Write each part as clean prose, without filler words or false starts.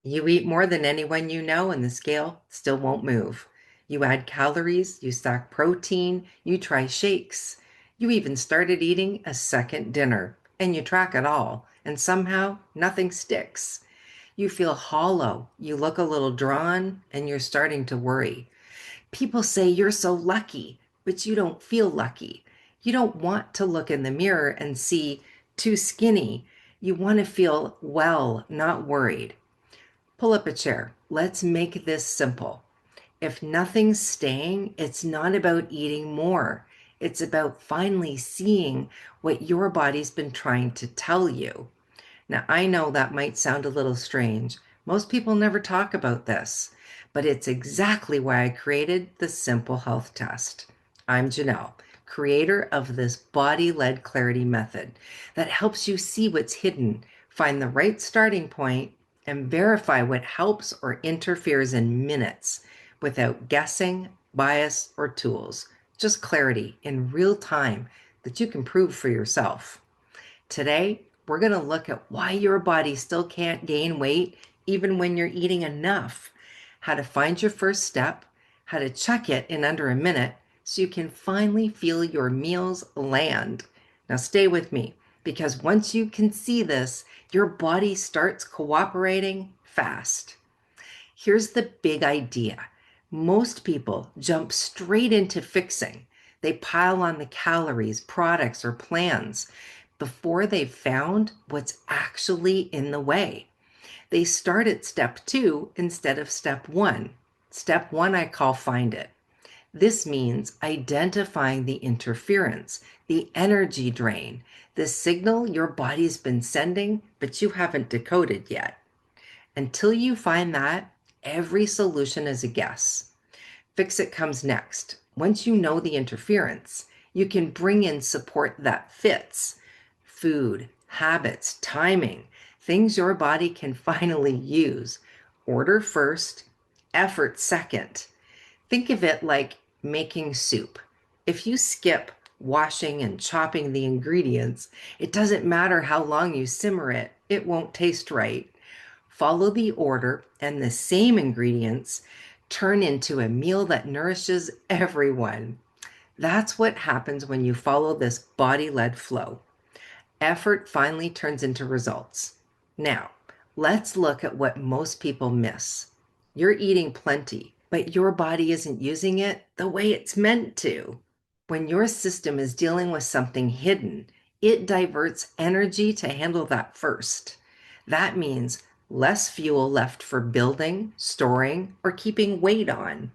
You eat more than anyone you know, and the scale still won't move. You add calories, you stack protein, you try shakes. You even started eating a second dinner, and you track it all, and somehow nothing sticks. You feel hollow, you look a little drawn, and you're starting to worry. People say you're so lucky, but you don't feel lucky. You don't want to look in the mirror and see too skinny. You want to feel well, not worried. Pull up a chair. Let's make this simple. If nothing's staying, it's not about eating more. It's about finally seeing what your body's been trying to tell you. Now, I know that might sound a little strange. Most people never talk about this, but it's exactly why I created the Simple Health Test. I'm Janelle, creator of this body-led clarity method that helps you see what's hidden, find the right starting point, and verify what helps or interferes in minutes without guessing, bias, or tools. Just clarity in real time that you can prove for yourself. Today, we're going to look at why your body still can't gain weight even when you're eating enough, how to find your first step, how to check it in under a minute so you can finally feel your meals land. Now, stay with me because once you can see this, your body starts cooperating fast. Here's the big idea. Most people jump straight into fixing. They pile on the calories, products, or plans before they've found what's actually in the way. They start at step 2 instead of step 1. Step 1 I call find it. This means identifying the interference, the energy drain, the signal your body's been sending, but you haven't decoded yet. Until you find that, every solution is a guess. Fix it comes next. Once you know the interference, you can bring in support that fits. Food, habits, timing, things your body can finally use. Order first, effort second. Think of it like making soup. If you skip washing and chopping the ingredients, it doesn't matter how long you simmer it, it won't taste right. Follow the order, and the same ingredients turn into a meal that nourishes everyone. That's what happens when you follow this body-led flow. Effort finally turns into results. Now, let's look at what most people miss. You're eating plenty, but your body isn't using it the way it's meant to. When your system is dealing with something hidden, it diverts energy to handle that first. That means less fuel left for building, storing, or keeping weight on.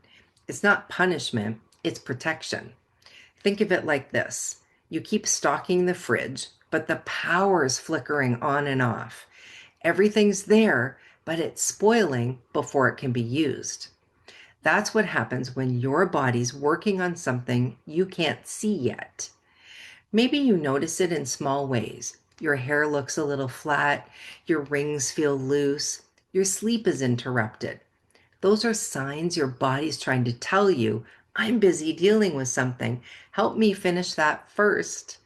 It's not punishment, it's protection. Think of it like this. You keep stocking the fridge, but the power's flickering on and off. Everything's there, but it's spoiling before it can be used. That's what happens when your body's working on something you can't see yet. Maybe you notice it in small ways. Your hair looks a little flat, your rings feel loose, your sleep is interrupted. Those are signs your body's trying to tell you, I'm busy dealing with something. Help me finish that first.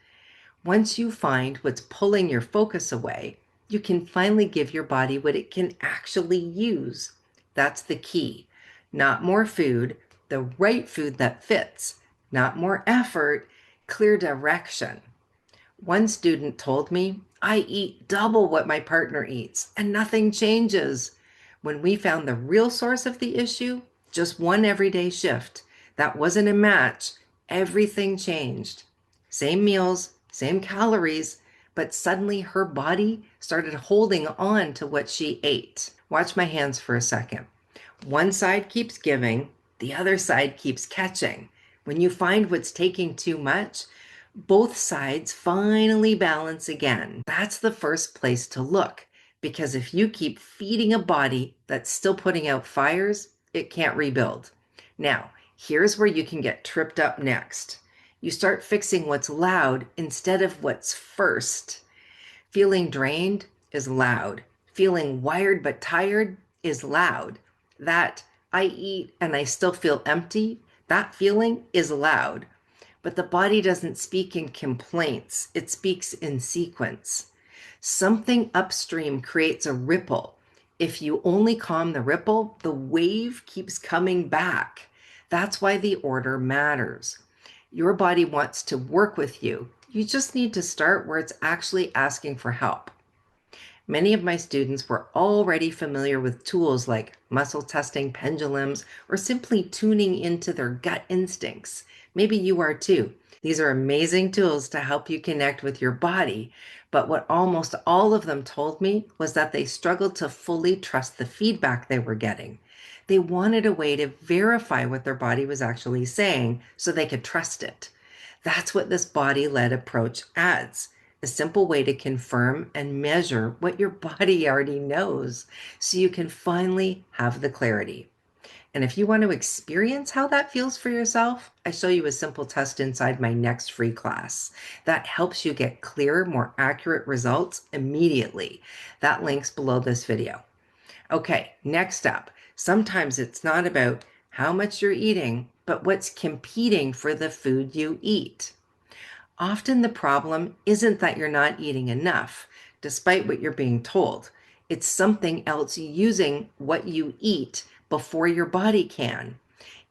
Once you find what's pulling your focus away, you can finally give your body what it can actually use. That's the key. Not more food, the right food that fits. Not more effort, clear direction. One student told me, I eat double what my partner eats, and nothing changes. When we found the real source of the issue, just one everyday shift, that wasn't a match, everything changed. Same meals, same calories, but suddenly her body started holding on to what she ate. Watch my hands for a second. One side keeps giving, the other side keeps catching. When you find what's taking too much, both sides finally balance again. That's the first place to look, because if you keep feeding a body that's still putting out fires, it can't rebuild. Now, here's where you can get tripped up next. You start fixing what's loud instead of what's first. Feeling drained is loud. Feeling wired but tired is loud. That I eat and I still feel empty, that feeling is loud. But the body doesn't speak in complaints, it speaks in sequence. Something upstream creates a ripple. If you only calm the ripple, the wave keeps coming back. That's why the order matters. Your body wants to work with you. You just need to start where it's actually asking for help. Many of my students were already familiar with tools like muscle testing pendulums or simply tuning into their gut instincts. Maybe you are too. These are amazing tools to help you connect with your body. But what almost all of them told me was that they struggled to fully trust the feedback they were getting. They wanted a way to verify what their body was actually saying so they could trust it. That's what this body-led approach adds. A simple way to confirm and measure what your body already knows so you can finally have the clarity. And if you want to experience how that feels for yourself, I show you a simple test inside my next free class that helps you get clearer, more accurate results immediately. That link's below this video. Okay, next up, sometimes it's not about how much you're eating, but what's competing for the food you eat. Often the problem isn't that you're not eating enough, despite what you're being told. It's something else using what you eat before your body can.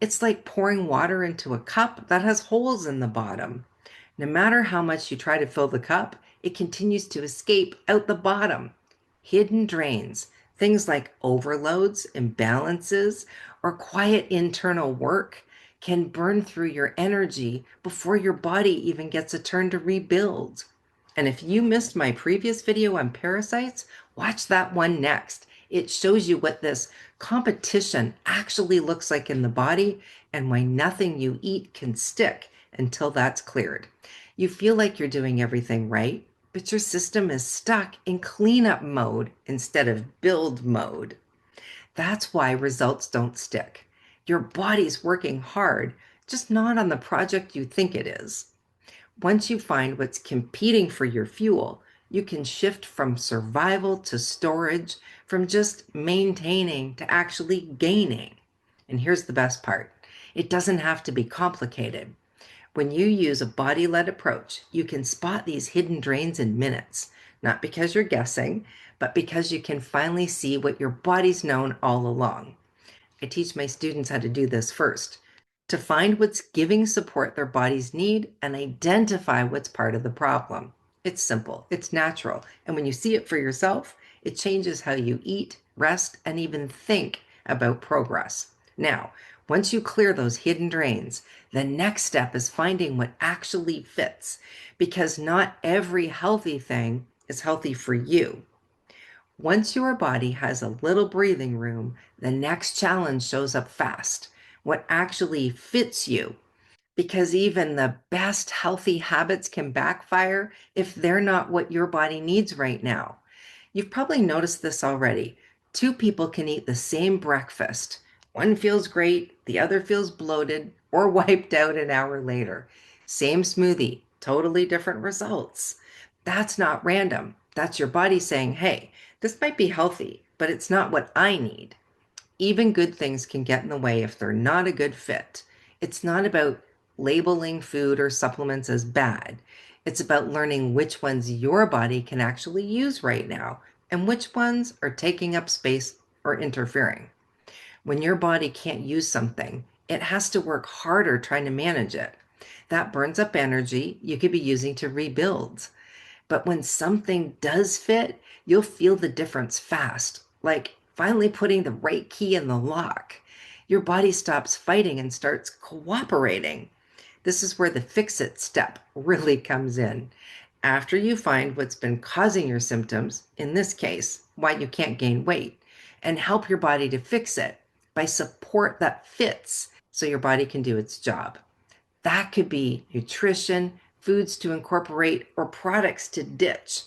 It's like pouring water into a cup that has holes in the bottom. No matter how much you try to fill the cup, it continues to escape out the bottom. Hidden drains, things like overloads, imbalances, or quiet internal work, can burn through your energy before your body even gets a turn to rebuild. And if you missed my previous video on parasites, watch that one next. It shows you what this competition actually looks like in the body and why nothing you eat can stick until that's cleared. You feel like you're doing everything right, but your system is stuck in cleanup mode instead of build mode. That's why results don't stick. Your body's working hard, just not on the project you think it is. Once you find what's competing for your fuel, you can shift from survival to storage, from just maintaining to actually gaining. And here's the best part. It doesn't have to be complicated. When you use a body-led approach, you can spot these hidden drains in minutes, not because you're guessing, but because you can finally see what your body's known all along. I teach my students how to do this first, to find what's giving support their bodies need and identify what's part of the problem. It's simple, it's natural, and when you see it for yourself, it changes how you eat, rest, and even think about progress. Now, once you clear those hidden drains, the next step is finding what actually fits, because not every healthy thing is healthy for you. Once your body has a little breathing room, the next challenge shows up fast. What actually fits you? Because even the best healthy habits can backfire if they're not what your body needs right now. You've probably noticed this already. Two people can eat the same breakfast. One feels great, the other feels bloated or wiped out an hour later. Same smoothie, totally different results. That's not random. That's your body saying, hey, this might be healthy, but it's not what I need. Even good things can get in the way if they're not a good fit. It's not about labeling food or supplements as bad. It's about learning which ones your body can actually use right now and which ones are taking up space or interfering. When your body can't use something, it has to work harder trying to manage it. That burns up energy you could be using to rebuild. But when something does fit, you'll feel the difference fast, like finally putting the right key in the lock. Your body stops fighting and starts cooperating. This is where the fix it step really comes in. After you find what's been causing your symptoms, in this case, why you can't gain weight, and help your body to fix it by support that fits so your body can do its job. That could be nutrition, foods to incorporate, or products to ditch.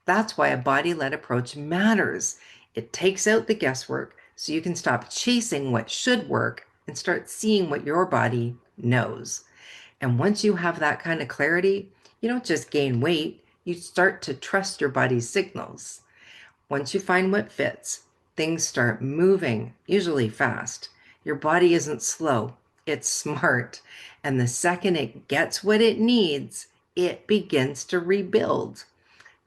That's why a body-led approach matters. It takes out the guesswork so you can stop chasing what should work and start seeing what your body knows. And once you have that kind of clarity, you don't just gain weight, you start to trust your body's signals. Once you find what fits, things start moving, usually fast. Your body isn't slow, it's smart. And the second it gets what it needs, it begins to rebuild.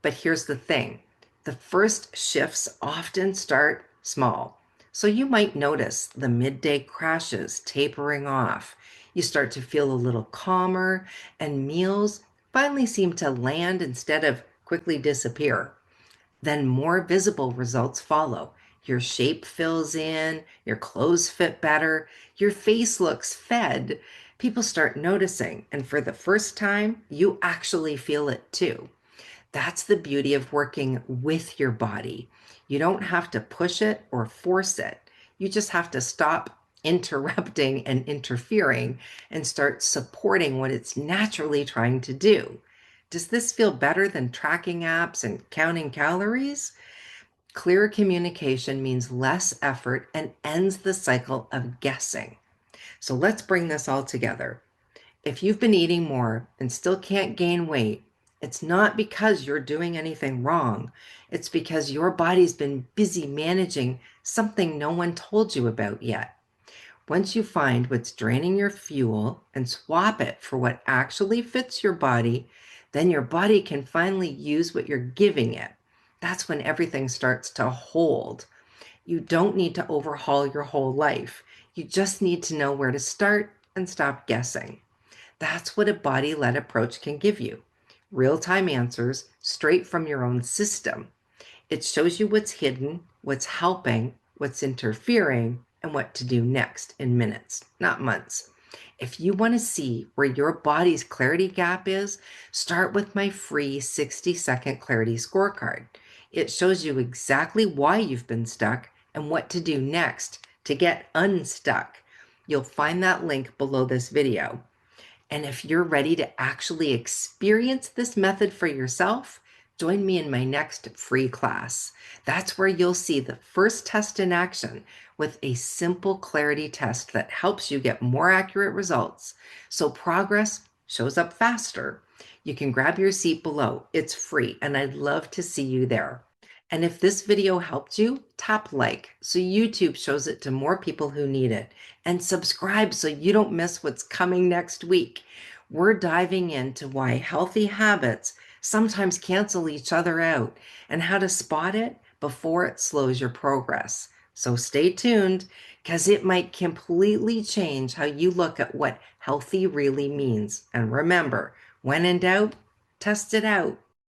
But here's the thing. The first shifts often start small. So you might notice the midday crashes tapering off. You start to feel a little calmer, and meals finally seem to land instead of quickly disappear. Then more visible results follow. Your shape fills in, your clothes fit better, your face looks fed. People start noticing, and for the first time, you actually feel it too. That's the beauty of working with your body. You don't have to push it or force it. You just have to stop interrupting and interfering and start supporting what it's naturally trying to do. Does this feel better than tracking apps and counting calories? Clear communication means less effort and ends the cycle of guessing. So let's bring this all together. If you've been eating more and still can't gain weight, it's not because you're doing anything wrong. It's because your body's been busy managing something no one told you about yet. Once you find what's draining your fuel and swap it for what actually fits your body, then your body can finally use what you're giving it. That's when everything starts to hold. You don't need to overhaul your whole life. You just need to know where to start and stop guessing. That's what a body led approach can give you: real time answers straight from your own system. It shows you what's hidden, what's helping, what's interfering, and what to do next in minutes, not months. If you want to see where your body's clarity gap is, start with my free 60-second clarity scorecard. It shows you exactly why you've been stuck and what to do next to get unstuck. You'll find that link below this video. And if you're ready to actually experience this method for yourself, join me in my next free class. That's where you'll see the first test in action with a simple clarity test that helps you get more accurate results so progress shows up faster. You can grab your seat below. It's free, and I'd love to see you there. And if this video helped you, tap like so YouTube shows it to more people who need it. And subscribe so you don't miss what's coming next week. We're diving into why healthy habits sometimes cancel each other out and how to spot it before it slows your progress. So stay tuned, because it might completely change how you look at what healthy really means. And remember, when in doubt, test it out.